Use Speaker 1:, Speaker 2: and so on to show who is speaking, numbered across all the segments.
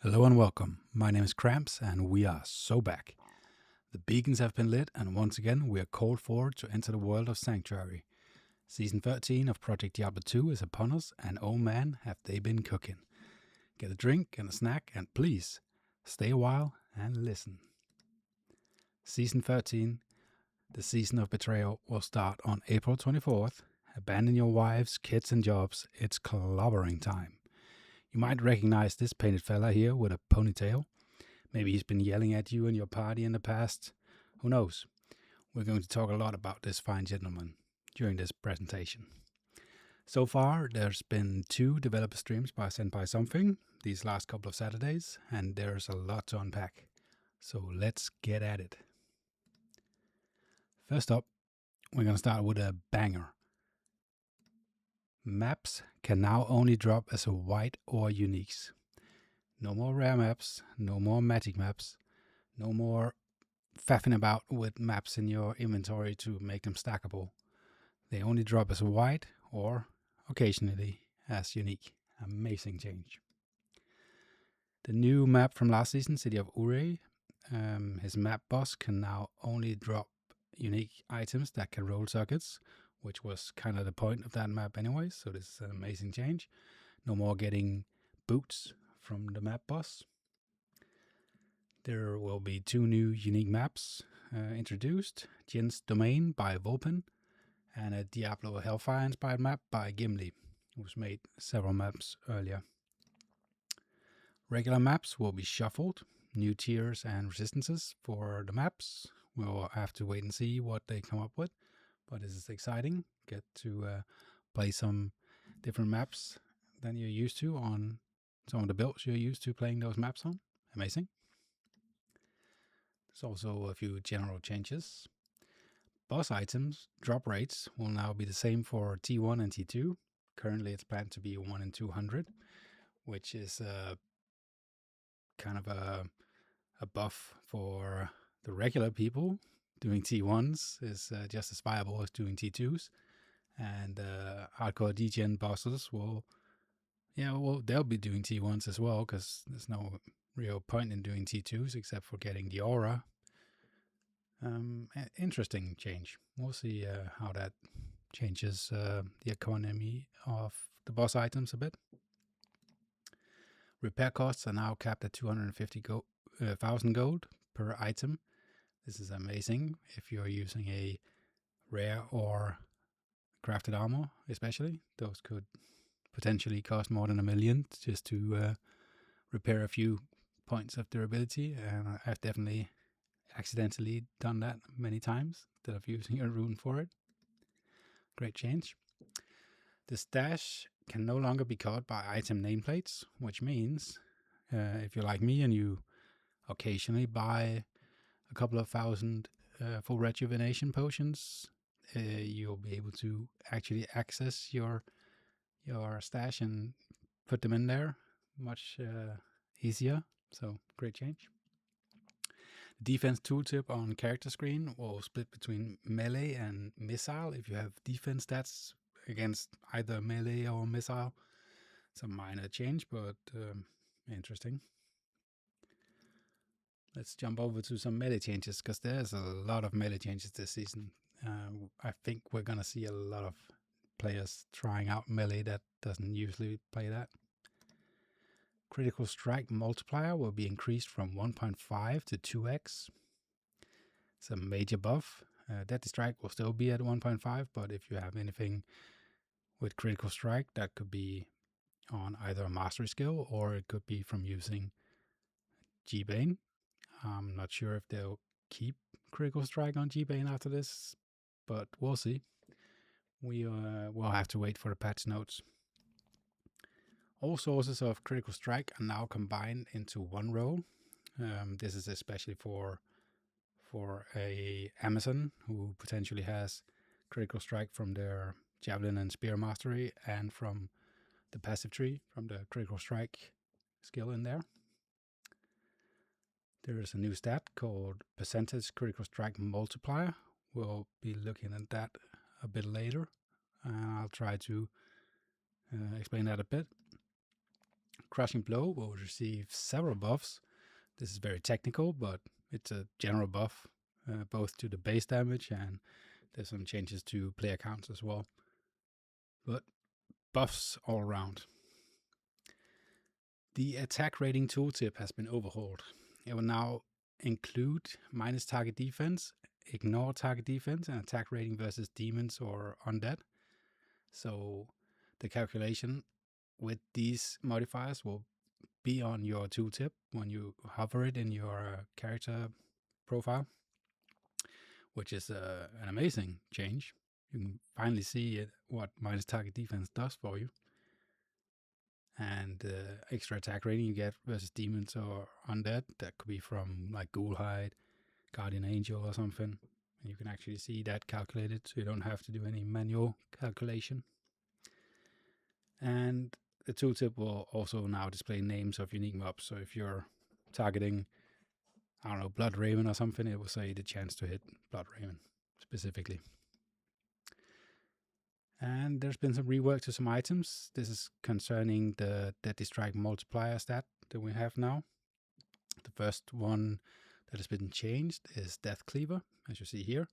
Speaker 1: Hello and welcome. My name is Cramps and we are so back. The beacons have been lit and once again we are called for to enter the world of Sanctuary. Season 13 of Project Diablo 2 is upon us and oh man have they been cooking. Get a drink and a snack and please stay a while and listen. Season 13, the season of betrayal, will start on April 24th. Abandon your wives, kids and jobs, it's clobbering time. You might recognize this painted fella here with a ponytail. Maybe he's been yelling at you and your party in the past. Who knows? We're going to talk a lot about this fine gentleman during this presentation. So far, there's been 2 developer streams by SenpaiSomething these last couple of Saturdays, and there's a lot to unpack. So let's get at it. First up, we're going to start with a banger. Maps can now only drop as a white or uniques. No more rare maps, no more magic maps, no more faffing about with maps in your inventory to make them stackable. They only drop as white or occasionally as unique. Amazing change. The new map from last season, City of Ure, his map boss can now only drop unique items that can roll circuits, which was kind of the point of that map anyway, so this is an amazing change. No more getting boots from the map boss. There will be 2 new unique maps introduced, Jin's Domain by Vulpin and a Diablo Hellfire inspired map by Gimli, who's made several maps earlier. Regular maps will be shuffled, new tiers and resistances for the maps. We'll have to wait and see what they come up with, but this is exciting. Get to play some different maps than you're used to on some of the builds you're used to playing those maps on. Amazing. There's also a few general changes. Boss items drop rates will now be the same for T1 and T2. Currently it's planned to be 1 in 200, which is kind of a buff for the regular people. Doing T1s is just as viable as doing T2s. And hardcore DGen bosses they'll be doing T1s as well, because there's no real point in doing T2s except for getting the aura. Interesting change. We'll see how that changes the economy of the boss items a bit. Repair costs are now capped at 250,000 gold per item. This is amazing if you're using a rare or crafted armor, especially. Those could potentially cost more than $1 million just to repair a few points of durability, and I've definitely accidentally done that many times instead of using a rune for it. Great change. The stash can no longer be caught by item nameplates, which means if you're like me and you occasionally buy a couple of thousand full rejuvenation potions, you'll be able to actually access your stash and put them in there much easier. So great change. The defense tooltip on character screen will split between melee and missile if you have defense stats against either melee or missile. It's a minor change, but interesting. Let's jump over to some melee changes, because there's a lot of melee changes this season. I think we're going to see a lot of players trying out melee that doesn't usually play that. Critical strike multiplier will be increased from 1.5 to 2x. It's a major buff. Deadly strike will still be at 1.5, but if you have anything with critical strike, that could be on either a mastery skill or it could be from using G-Bane. I'm not sure if they'll keep critical strike on G-Bane after this, but we'll see. We'll have to wait for the patch notes. All sources of critical strike are now combined into one roll. This is especially for a Amazon who potentially has critical strike from their javelin and spear mastery and from the passive tree from the critical strike skill in there. There is a new stat called percentage critical strike multiplier. We'll be looking at that a bit later. I'll try to explain that a bit. Crushing Blow will receive several buffs. This is very technical, but it's a general buff, both to the base damage and there's some changes to player counts as well. But buffs all around. The attack rating tooltip has been overhauled. It will now include minus target defense, ignore target defense, and attack rating versus demons or undead. So the calculation with these modifiers will be on your tooltip when you hover it in your character profile, which is an amazing change. You can finally see what minus target defense does for you. And extra attack rating you get versus demons or undead. That could be from like Ghoulhide, Guardian Angel or something. And you can actually see that calculated, so you don't have to do any manual calculation. And the tooltip will also now display names of unique mobs. So if you're targeting, I don't know, Blood Raven or something, it will say the chance to hit Blood Raven specifically. And there's been some rework to some items. This is concerning the Deadly Strike multiplier stat that we have now. The first one that has been changed is Death Cleaver, as you see here.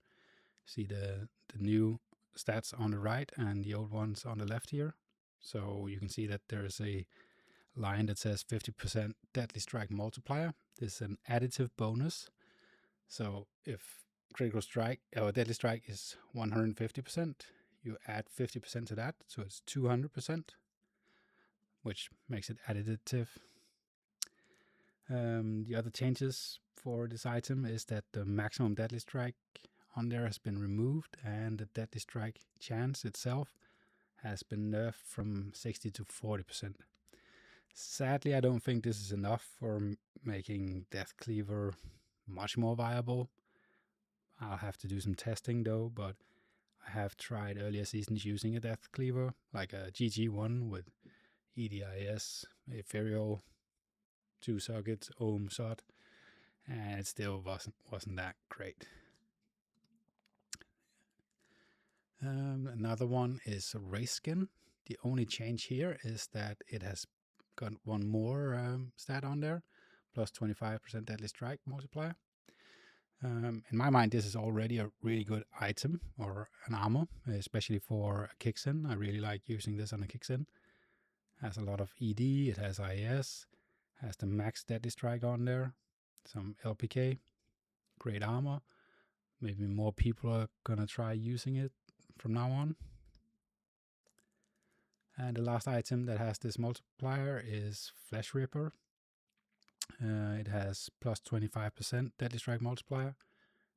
Speaker 1: See the new stats on the right and the old ones on the left here. So you can see that there is a line that says 50% Deadly Strike multiplier. This is an additive bonus. So if critical strike or Deadly Strike is 150%, you add 50% to that, so it's 200%, which makes it additive. The other changes for this item is that the maximum Deadly Strike on there has been removed, and the Deadly Strike chance itself has been nerfed from 60 to 40%. Sadly, I don't think this is enough for making Death Cleaver much more viable. I'll have to do some testing though, but I have tried earlier seasons using a Death Cleaver, like a GG1 with EDIS, Ethereal, 2 sockets, Ohm SOT, and it still wasn't that great. Another one is Race Skin. The only change here is that it has got one more stat on there, plus 25% Deadly Strike multiplier. In my mind, this is already a really good item or an armor, especially for a Kixin. I really like using this on a Kixin. Has a lot of ED, it has IS, has the max Deadly Strike on there, some LPK, great armor. Maybe more people are gonna try using it from now on. And the last item that has this multiplier is Flesh Ripper. It has plus 25% Deadly Strike multiplier,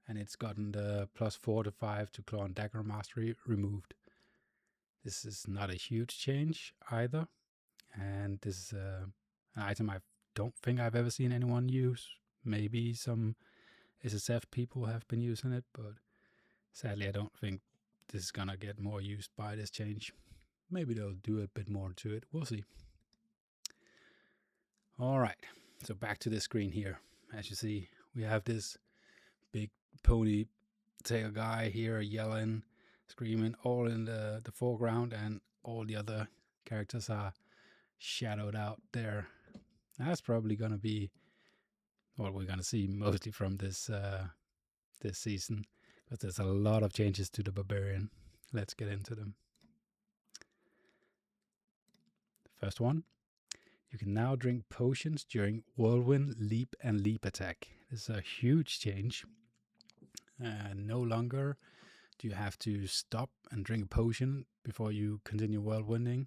Speaker 1: and it's gotten the plus 4 to 5 to Claw and Dagger Mastery removed. This is not a huge change either, and this is an item I don't think I've ever seen anyone use. Maybe some SSF people have been using it, but sadly I don't think this is gonna get more used by this change. Maybe they'll do a bit more to it, we'll see. Alright, so back to the screen here. As you see, we have this big ponytail guy here yelling, screaming, all in the foreground, and all the other characters are shadowed out there. That's probably going to be what we're going to see mostly from this season, because there's a lot of changes to the Barbarian. Let's get into them. First one, you can now drink potions during Whirlwind, Leap, and Leap attack. This is a huge change. No longer do you have to stop and drink a potion before you continue whirlwinding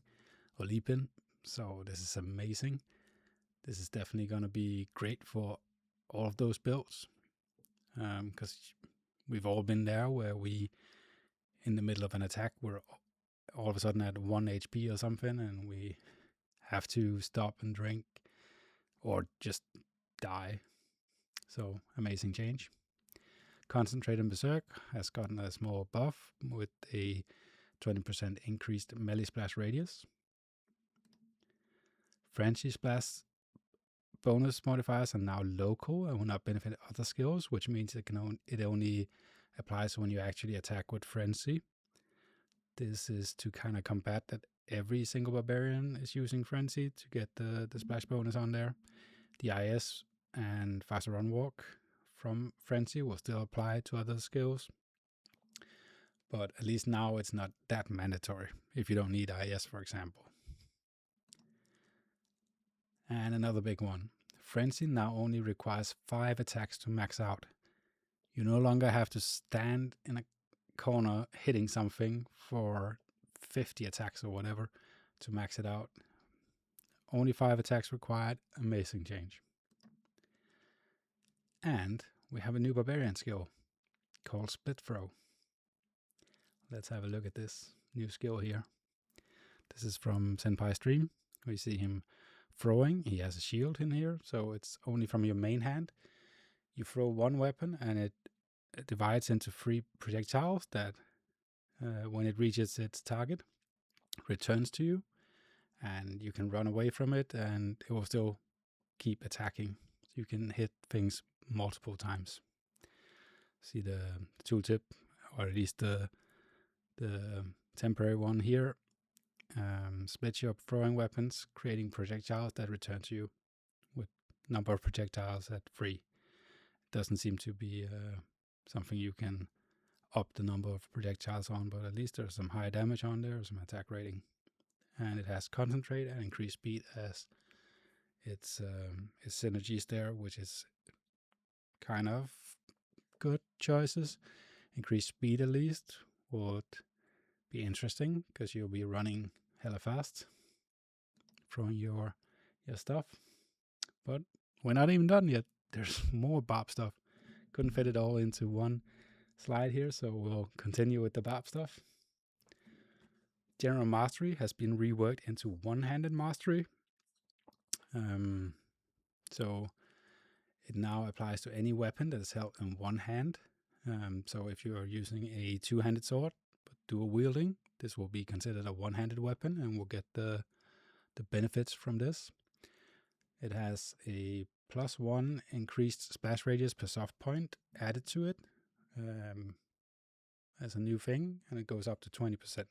Speaker 1: or leaping. So this is amazing. This is definitely going to be great for all of those builds. Because we've all been there where we, in the middle of an attack, we're all of a sudden at 1 HP or something, and we have to stop and drink or just die. So amazing change. Concentrate and Berserk has gotten a small buff with a 20% increased melee splash radius. Frenzy Splash bonus modifiers are now local and will not benefit other skills, which means it only applies when you actually attack with Frenzy. This is to kind of combat that every single barbarian is using Frenzy to get the splash bonus on there. The IS and faster run walk from Frenzy will still apply to other skills, but at least now it's not that mandatory if you don't need IS, for example. And another big one, Frenzy now only requires 5 attacks to max out. You no longer have to stand in a corner hitting something for 50 attacks or whatever to max it out. Only 5 attacks required. Amazing change. And we have a new barbarian skill called Split Throw. Let's have a look at this new skill here. This is from Senpai stream. We see him throwing. He has a shield in here, so it's only from your main hand. You throw one weapon and it divides into 3 projectiles that when it reaches its target returns to you, and you can run away from it and it will still keep attacking. You can hit things multiple times. See the tooltip, or at least the temporary one here, splits you up throwing weapons, creating projectiles that return to you with number of projectiles at 3. Doesn't seem to be something you can up the number of projectiles on, but at least there's some high damage on there, some attack rating. And it has concentrate and increased speed as its synergies there, which is kind of good choices. Increased speed at least would be interesting because you'll be running hella fast, throwing your stuff. But we're not even done yet. There's more Bob stuff. Couldn't fit it all into one slide here, so we'll continue with the Bob stuff. General Mastery has been reworked into one-handed mastery. So it now applies to any weapon that is held in one hand. So if you are using a two-handed sword, but dual wielding, this will be considered a one-handed weapon and will get the benefits from this. It has a +1 increased splash radius per soft point added to it as a new thing, and it goes up to 20%.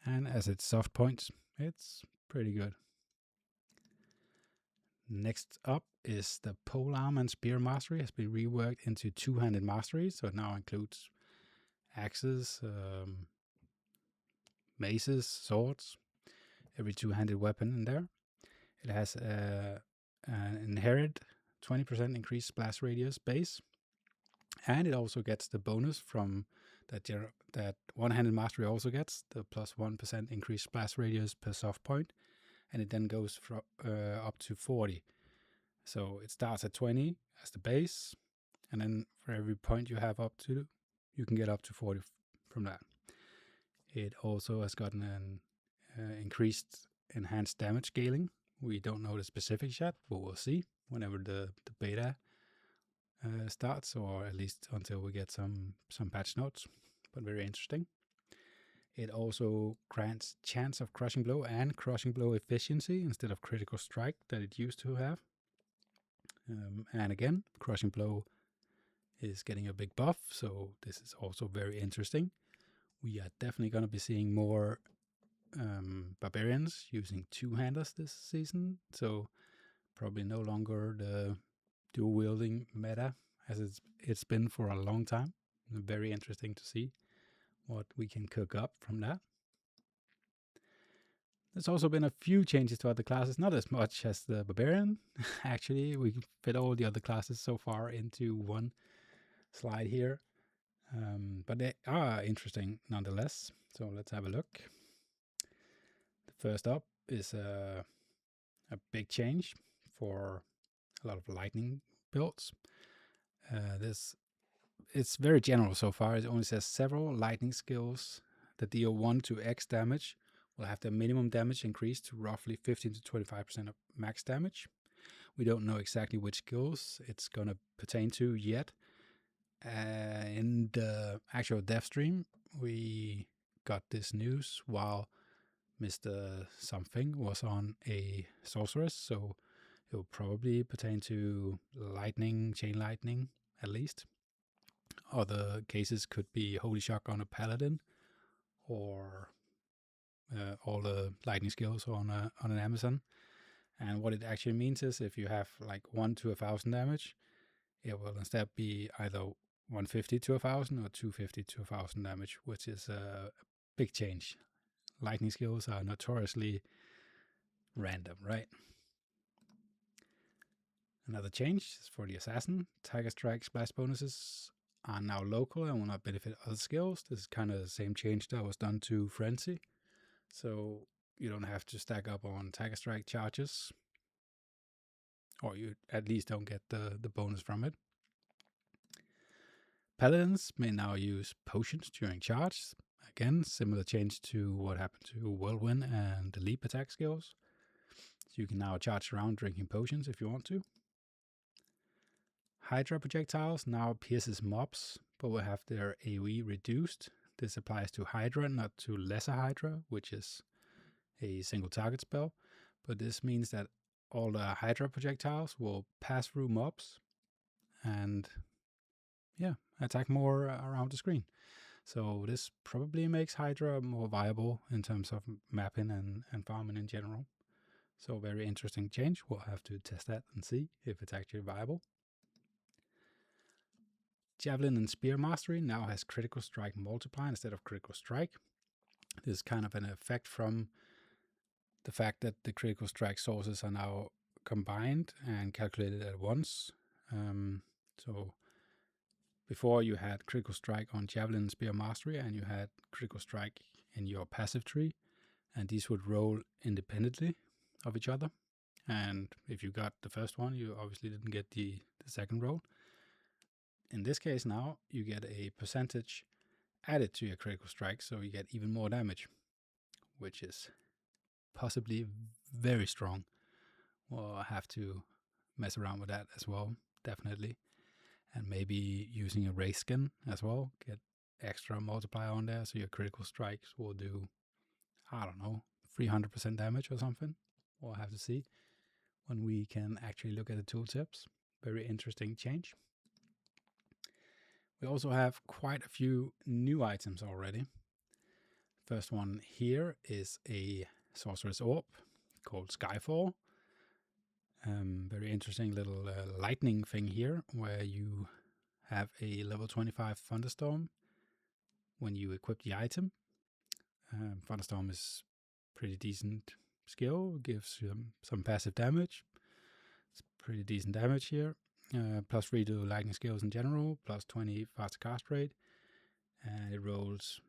Speaker 1: And as it's soft points, it's pretty good. Next up is the polearm and spear mastery has been reworked into two-handed mastery, so it now includes axes, maces, swords, every two-handed weapon in there. It has an inherent 20% increased splash radius base, and it also gets the bonus from that one-handed mastery also gets the +1% increased splash radius per soft point, and it then goes up to 40. So it starts at 20 as the base, and then for every point you have up to, you can get up to 40 from that. It also has gotten an increased enhanced damage scaling. We don't know the specifics yet, but we'll see whenever the beta starts, or at least until we get some patch notes, but very interesting. It also grants chance of crushing blow and crushing blow efficiency instead of critical strike that it used to have. And again, crushing blow is getting a big buff, so this is also very interesting. We are definitely going to be seeing more barbarians using two-handers this season, so probably no longer the dual wielding meta as it's been for a long time. Very interesting to see what we can cook up from that. There's also been a few changes to other classes, not as much as the barbarian. Actually, we fit all the other classes so far into one slide here, but they are interesting nonetheless. So let's have a look. The first up is a big change for a lot of lightning builds. It's very general so far. It only says several lightning skills that deal 1 to X damage will have the minimum damage increased to roughly 15 to 25% of max damage. We don't know exactly which skills it's going to pertain to yet. In the actual dev stream, we got this news while Mr. Something was on a sorceress, so it will probably pertain to lightning, chain lightning at least. Other cases could be Holy Shock on a paladin, or all the lightning skills on an Amazon. And what it actually means is if you have like 1 to 1,000 damage, it will instead be either 150 to 1,000 or 250 to 1,000 damage, which is a big change. Lightning skills are notoriously random, right? Another change is for the assassin. Tiger Strike splash bonuses are now local and will not benefit other skills. This is kind of the same change that was done to Frenzy. So you don't have to stack up on Tiger Strike charges, or you at least don't get the bonus from it. Paladins may now use potions during charge. Again, similar change to what happened to Whirlwind and the leap attack skills. So you can now charge around drinking potions if you want to. Hydra projectiles now pierces mobs, but will have their AoE reduced. This applies to Hydra, not to Lesser Hydra, which is a single target spell. But this means that all the Hydra projectiles will pass through mobs and attack more around the screen. So this probably makes Hydra more viable in terms of mapping and farming in general. So very interesting change. We'll have to test that and see if it's actually viable. Javelin and Spear Mastery now has Critical Strike Multiply instead of Critical Strike. This is kind of an effect from the fact that the Critical Strike sources are now combined and calculated at once. So before you had Critical Strike on Javelin and Spear Mastery, and you had Critical Strike in your passive tree, and these would roll independently of each other. And if you got the first one, you obviously didn't get the second roll. In this case now, you get a percentage added to your critical strike, so you get even more damage, which is possibly very strong. We'll have to mess around with that as well, definitely. And maybe using a race skin as well, get extra multiplier on there, so your critical strikes will do, I don't know, 300% damage or something. We'll have to see when we can actually look at the tooltips. Very interesting change. We also have quite a few new items already. First one here is a Sorcerer's Orb called Skyfall. Very interesting little lightning thing here, where you have a level 25 Thunderstorm when you equip the item. Thunderstorm is pretty decent skill, gives you some passive damage. It's pretty decent damage here. Plus 3 to lightning skills in general, plus 20 faster cast rate, and it rolls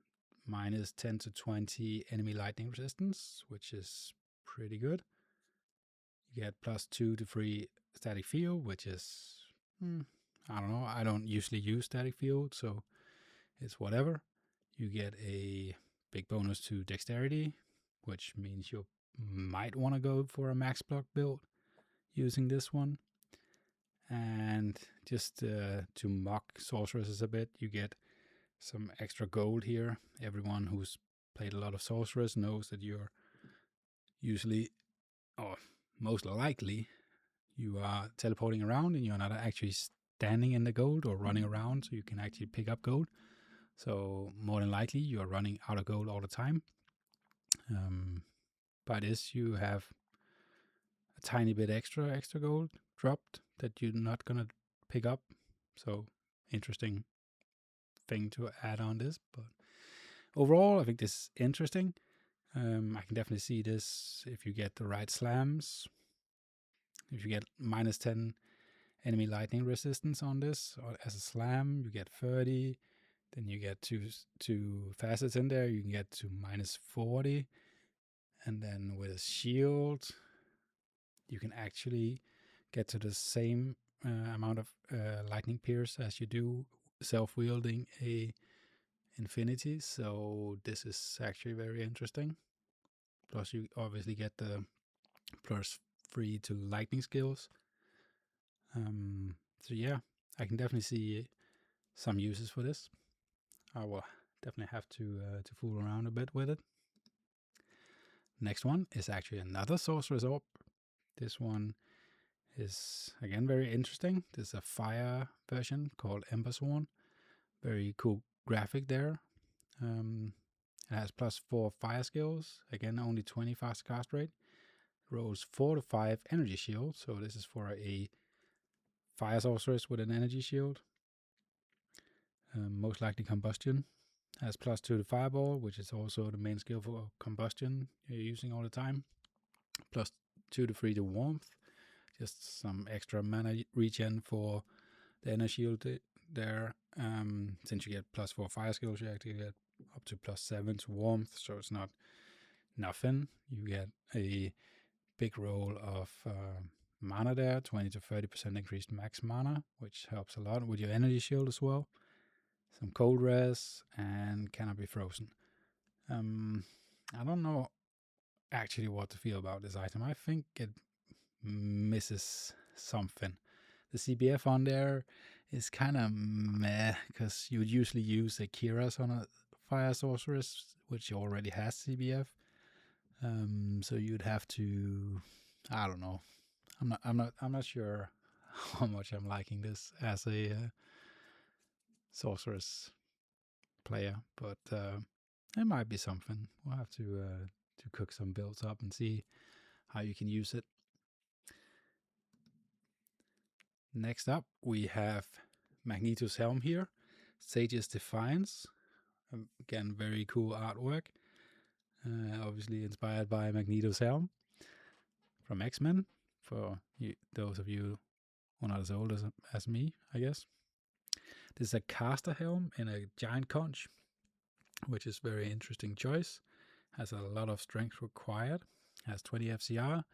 Speaker 1: minus 10 to 20 enemy lightning resistance, which is pretty good. You get plus 2 to 3 static field, which is, I don't know, I don't usually use static field, so it's whatever. You get a big bonus to dexterity, which means you might want to go for a max block build using this one. And just to mock sorceresses a bit, you get some extra gold here. Everyone who's played a lot of sorcerers knows that you're usually, or most likely, you are teleporting around and you're not actually standing in the gold or running around, so you can actually pick up gold. So more than likely, you're running out of gold all the time. By this, you have a tiny bit extra gold dropped that you're not gonna pick up. So interesting thing to add on this, but overall I think this is interesting. I can definitely see this if you get the right slams. If you get minus 10 enemy lightning resistance on this or as a slam, you get 30. Then you get two facets in there, you can get to minus 40. And then with a shield, you can actually get to the same amount of lightning pierce as you do self-wielding a infinity. So this is actually very interesting. Plus you obviously get the plus 3 to lightning skills. So yeah, I can definitely see some uses for this. I will definitely have to fool around a bit with it. Next one is actually another Sorcerer's Orb. This one is again very interesting. This is a fire version called Ember Sworn. Very cool graphic there. It has +4 fire skills. Again, only 20 fast cast rate. Rolls 4 to 5 energy shield. So this is for a fire sorceress with an energy shield. Most likely combustion. Has +2 to fireball, which is also the main skill for combustion you're using all the time. +2 to 3 to warmth. Just some extra mana regen for the energy shield there. Since you get +4 fire skills, you actually get up to +7 to warmth, so it's not nothing. You get a big roll of mana there, 20 to 30% increased max mana, which helps a lot with your energy shield as well. Some cold res and cannot be frozen. I don't know actually what to feel about this item. I think it misses something. The CBF on there is kind of meh, because you would usually use a Kira's on a fire sorceress, which already has CBF. So you'd have to, I don't know. I'm not sure how much I'm liking this as a sorceress player, but it might be something. We'll have to cook some builds up and see how you can use it. Next up, we have Magneto's helm here, Sage's Defiance. Again, very cool artwork. Obviously inspired by Magneto's helm from X-Men. For those of you who are not as old as me, I guess. This is a caster helm in a giant conch, which is a very interesting choice. Has a lot of strength required. Has 20 FCR,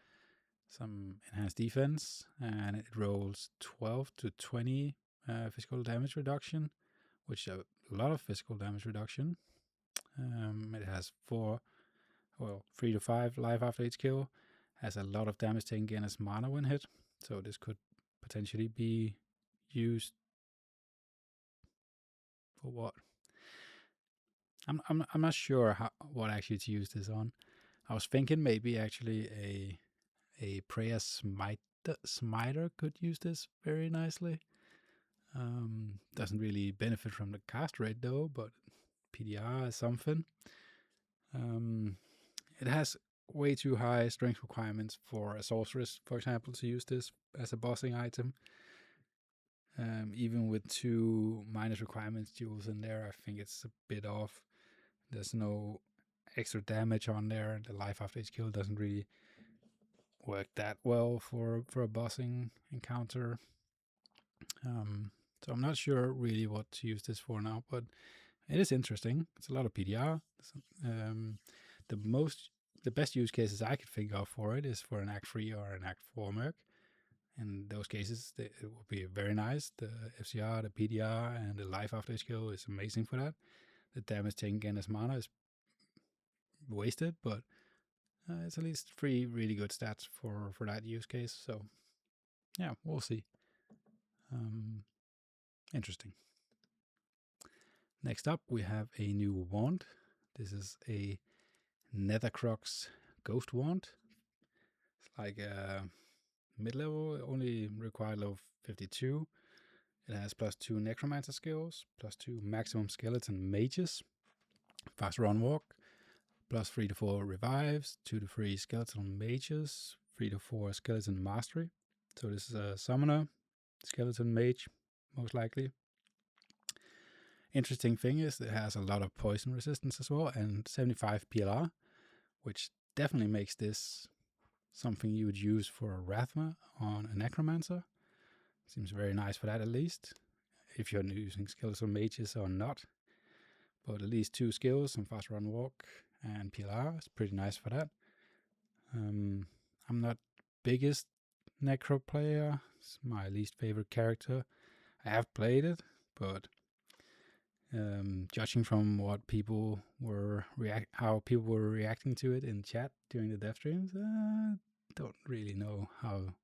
Speaker 1: some enhanced defense, and it rolls 12 to 20 physical damage reduction, which is a lot of physical damage reduction. It has 3 to 5 life after each kill. Has a lot of damage taken again as mana when hit, so this could potentially be used for what? I'm not sure what actually to use this on. I was thinking maybe actually a prayer smiter could use this very nicely. Doesn't really benefit from the cast rate though, but PDR is something. It has way too high strength requirements for a sorceress, for example, to use this as a bossing item. Even with 2 minus requirements jewels in there, I think it's a bit off. There's no extra damage on there. The life after each kill doesn't really work that well for a bossing encounter. So I'm not sure really what to use this for now, but it is interesting. It's a lot of PDR. The best use cases I could think of for it is for an Act 3 or an Act 4 merc. In those cases, it will be very nice. The FCR, the PDR, and the life after each kill is amazing for that. The damage taken again as mana is wasted, but it's at least 3 really good stats for that use case. So yeah, we'll see. Interesting. Next up, we have a new wand. This is a Nethercrocs Ghost Wand. It's like a mid-level, only required level 52. It has +2 Necromancer skills, +2 maximum skeleton mages, fast run walk, +3 to 4 revives, 2 to 3 skeleton mages, 3 to 4 skeleton mastery. So this is a summoner, skeleton mage, most likely. Interesting thing is it has a lot of poison resistance as well, and 75 PLR, which definitely makes this something you would use for a Rathma on a Necromancer. Seems very nice for that, at least, if you're using skeleton mages or not. But at least 2 skills, some fast run walk and PLR is pretty nice for that. I'm not biggest Necro player. It's my least favorite character. I have played it, but judging from what people were how people were reacting to it in chat during the dev streams, don't really know how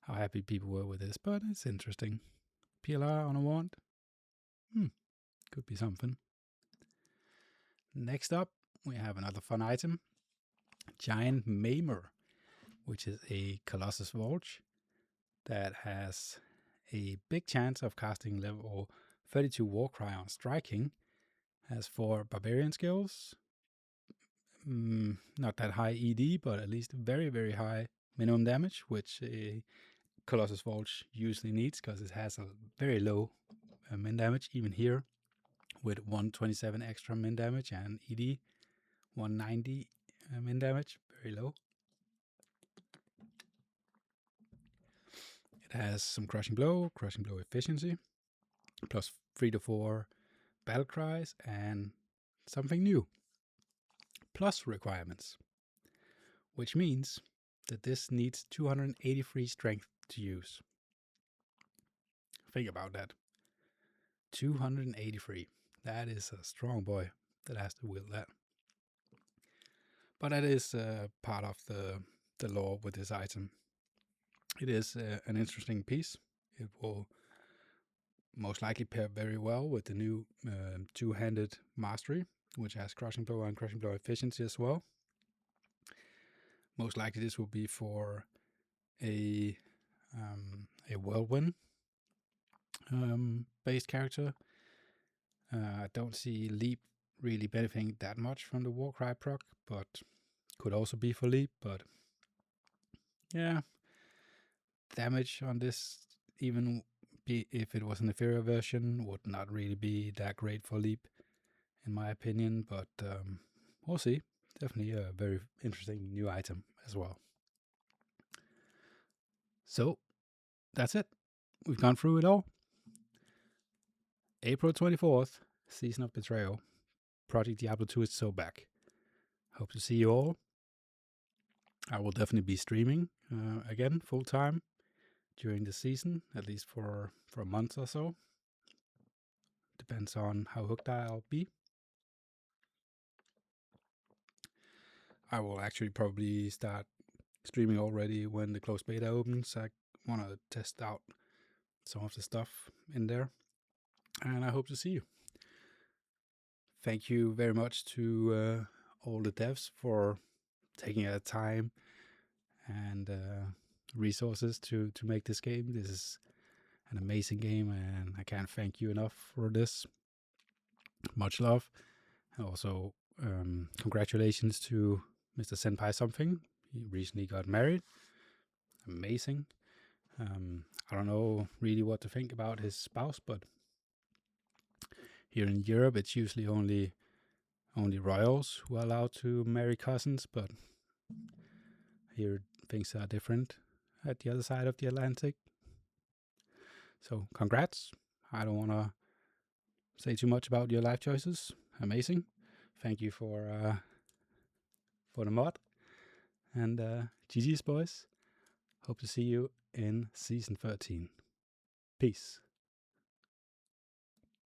Speaker 1: happy people were with this, but it's interesting. PLR on a wand, could be something. Next up, we have another fun item, Giant Maimer, which is a Colossus Vulture that has a big chance of casting level 32 Warcry on striking, has 4 barbarian skills, not that high ED, but at least very, very high minimum damage, which a Colossus Forge usually needs because it has a very low min damage, even here with 127 extra min damage and ED 190 min damage, very low. It has some crushing blow efficiency, plus 3 to 4 battle cries, and something new, plus requirements, which means that this needs 283 strength to use. Think about that. 283. That is a strong boy that has to wield that. But that is part of the lore with this item. It is an interesting piece. It will most likely pair very well with the new two-handed mastery, which has crushing blow and crushing blow efficiency as well. Most likely this will be for a whirlwind based character. I don't see Leap really benefiting that much from the Warcry proc, but could also be for Leap. But yeah, damage on this, even if it was an inferior version, would not really be that great for Leap, in my opinion. But we'll see. Definitely a very interesting new item as well. So that's it. We've gone through it all. April 24th, Season of Betrayal. Project Diablo 2 is so back. Hope to see you all. I will definitely be streaming again full time during the season, at least for a month or so. Depends on how hooked I'll be. I will actually probably start streaming already when the closed beta opens. I want to test out some of the stuff in there, and I hope to see you. Thank you very much to all the devs for taking their time and resources to make this game. This is an amazing game, and I can't thank you enough for this. Much love. And also, congratulations to Mr. SenpaiSomething. He recently got married. Amazing. I don't know really what to think about his spouse, but here in Europe, it's usually only royals who are allowed to marry cousins, but here things are different at the other side of the Atlantic. So congrats. I don't want to say too much about your life choices. Amazing. Thank you for the mod. And GG's, boys. Hope to see you in Season 13. Peace.